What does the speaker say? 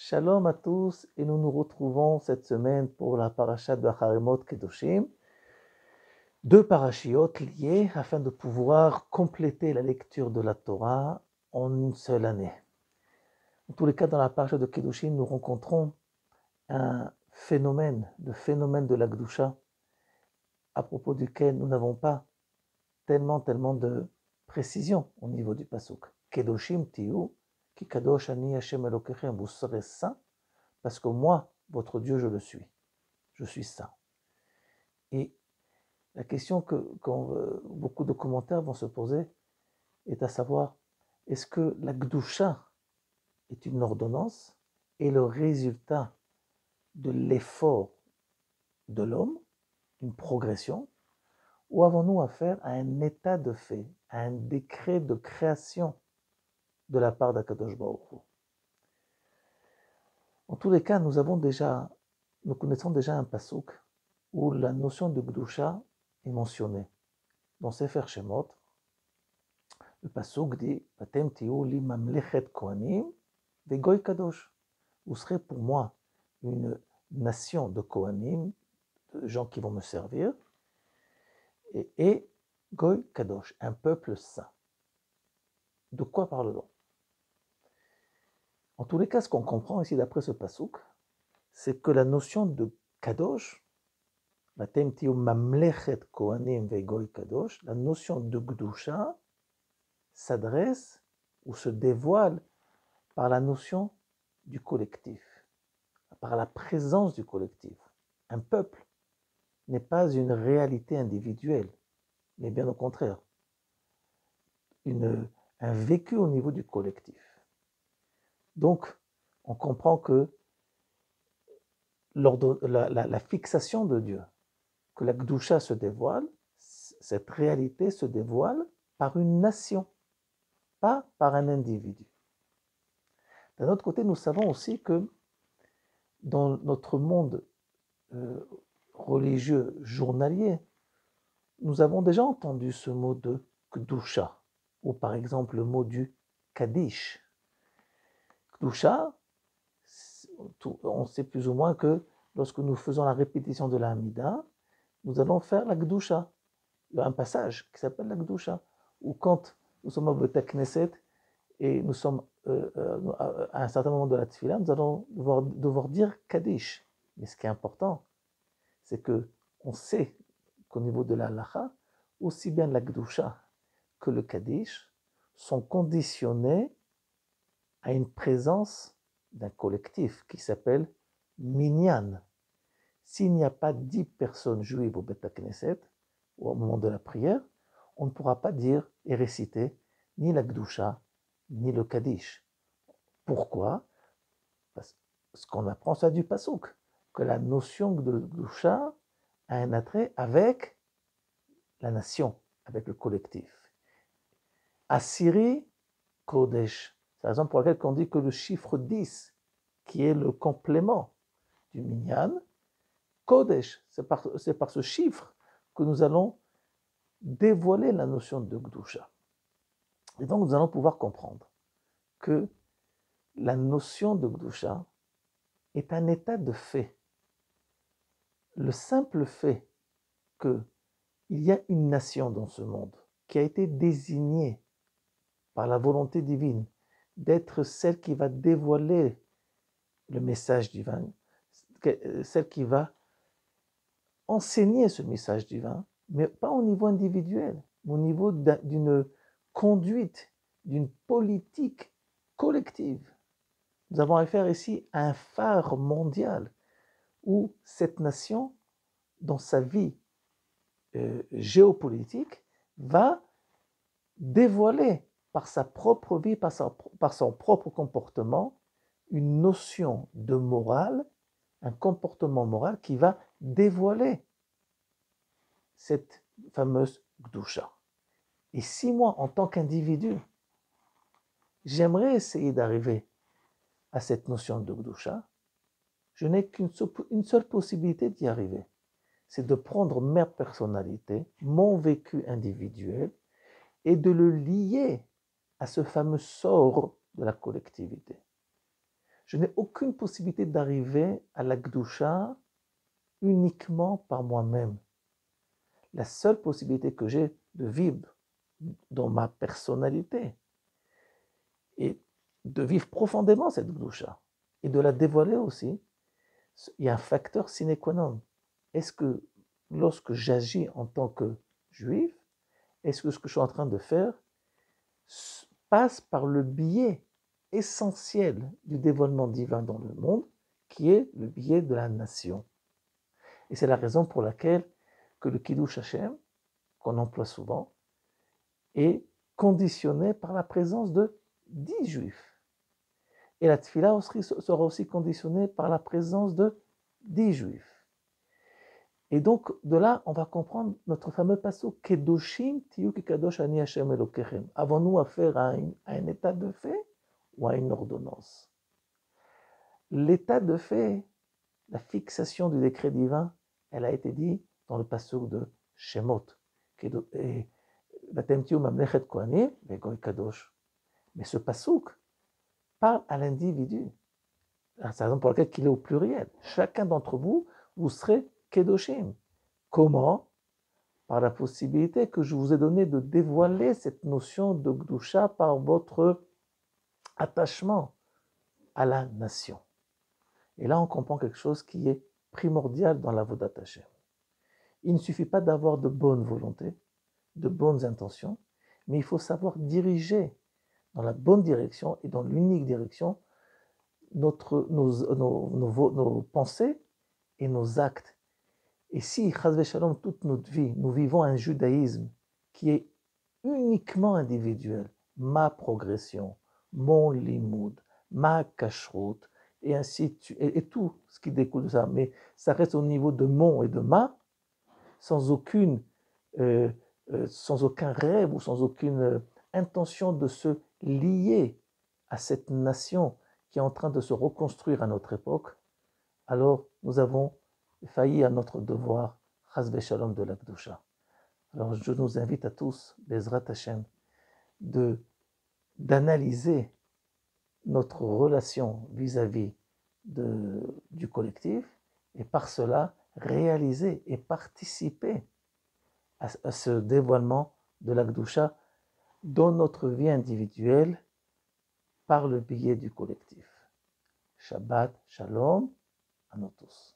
Shalom à tous et nous nous retrouvons cette semaine pour la parasha de Acharemot Kedoshim. Deux parashiotes liées afin de pouvoir compléter la lecture de la Torah en une seule année. En tous les cas, dans la parasha de Kedoshim, nous rencontrons un phénomène, le phénomène de la Gdusha, à propos duquel nous n'avons pas tellement de précision au niveau du pasuk. Kedoshim tiyu, ki kadosh ani Hashem Elokechem, vous serez saints, parce que moi, votre Dieu, je le suis. Je suis saint. Et la question que beaucoup de commentaires vont se poser est à savoir, est-ce que la Gdusha est une ordonnance et le résultat de l'effort de l'homme, une progression, ou avons-nous affaire à un état de fait, à un décret de création de la part d'Akadosh Baruch Hu? En tous les cas, nous connaissons déjà un pasuk où la notion de Gdusha est mentionnée. Dans Sefer Shemot, le pasuk dit Vatem tiyu li mamlechet kohanim vegoy kadosh. Vous serez pour moi une nation de kohanim, de gens qui vont me servir, et goy kadosh, un peuple saint. De quoi parle-t-on? En tous les cas, ce qu'on comprend ici d'après ce pasuk, c'est que la notion de kadosh, Vatem tiyu mamlechet kohanim vegoy kadosh, la notion de Gdusha s'adresse ou se dévoile par la notion du collectif, par la présence du collectif. Un peuple n'est pas une réalité individuelle, mais bien au contraire, un vécu au niveau du collectif. Donc, on comprend que la fixation de Dieu, que la Gdusha se dévoile, cette réalité se dévoile par une nation, pas par un individu. D'un autre côté, nous savons aussi que dans notre monde religieux journalier, nous avons déjà entendu ce mot de Kedusha, ou par exemple le mot du Kaddish. Kedusha, on sait plus ou moins que lorsque nous faisons la répétition de la Hamida, nous allons faire la Kedusha. Il y a un passage qui s'appelle la Kedusha, où quand nous sommes au Beit Knesset et nous sommes à un certain moment de la Tefila, nous allons devoir dire Kaddish. Mais ce qui est important, c'est qu'on sait qu'au niveau de la halacha, aussi bien la Gdusha que le Kaddish sont conditionnés à une présence d'un collectif qui s'appelle Minyan. S'il n'y a pas 10 personnes juives au Beit Knesset, ou au moment de la prière, on ne pourra pas dire et réciter ni la Gdusha, ni le Kaddish. Pourquoi? Parce que qu'on apprend ça du pasuk, que la notion de Gdusha a un attrait avec la nation, avec le collectif. Asiri Kodesh, c'est la raison pour laquelle on dit que le chiffre 10, qui est le complément du Minyan, Kodesh, c'est par ce chiffre que nous allons dévoiler la notion de Gdusha. Et donc nous allons pouvoir comprendre que la notion de Gdusha est un état de fait. Le simple fait qu'il y a une nation dans ce monde qui a été désignée par la volonté divine d'être celle qui va dévoiler le message divin, celle qui va enseigner ce message divin, mais pas au niveau individuel, mais au niveau d'une conduite, d'une politique collective. Nous avons affaire ici à un phare mondial où cette nation, dans sa vie géopolitique, va dévoiler par sa propre vie, par son propre comportement, une notion de morale, un comportement moral qui va dévoiler cette fameuse Gdusha. Et si moi, en tant qu'individu, j'aimerais essayer d'arriver à cette notion de Gdusha, je n'ai qu'une seule possibilité d'y arriver. C'est de prendre ma personnalité, mon vécu individuel, et de le lier à ce fameux sort de la collectivité. Je n'ai aucune possibilité d'arriver à la Gdusha uniquement par moi-même. La seule possibilité que j'ai de vivre dans ma personnalité et de vivre profondément cette Gdusha et de la dévoiler aussi, il y a un facteur sine qua non. Est-ce que lorsque j'agis en tant que juif, est-ce que ce que je suis en train de faire passe par le biais essentiel du dévoilement divin dans le monde, qui est le biais de la nation. Et c'est la raison pour laquelle que le Kiddush Hashem, qu'on emploie souvent, est conditionné par la présence de 10 juifs. Et la tfila sera aussi conditionnée par la présence de 10 juifs. Et donc, de là, on va comprendre notre fameux passage Kedoshim tiyu ki kadosh ani Hashem Elokechem. Avons-nous affaire à un état de fait ou à une ordonnance? L'état de fait, la fixation du décret divin, elle a été dit dans le passage de Shemot. Vatem tiyu mamlechet kohanim vegoy kadosh. Mais ce passouk parle à l'individu. C'est la raison pour laquelle il est au pluriel. Chacun d'entre vous, vous serez Kedoshim. Comment? Par la possibilité que je vous ai donnée de dévoiler cette notion de Gdusha par votre attachement à la nation. Et là, on comprend quelque chose qui est primordial dans la Vodat Hashem. Il ne suffit pas d'avoir de bonnes volontés, de bonnes intentions, mais il faut savoir diriger dans la bonne direction et dans l'unique direction nos pensées et nos actes. Et si, chas v'shalom, toute notre vie, nous vivons un judaïsme qui est uniquement individuel, ma progression, mon limoud, ma kashrut, et ainsi et tout ce qui découle de ça, mais ça reste au niveau de mon et de ma, sans aucun rêve ou sans aucune intention de se lier à cette nation qui est en train de se reconstruire à notre époque, alors nous avons failli à notre devoir, chas v'shalom, de la Gdusha. Alors je nous invite à tous, Bezrat Hashem, d'analyser notre relation vis-à-vis du collectif et par cela réaliser et participer à ce dévoilement de la Gdusha dans notre vie individuelle par le biais du collectif. Shabbat, Shalom à nous tous.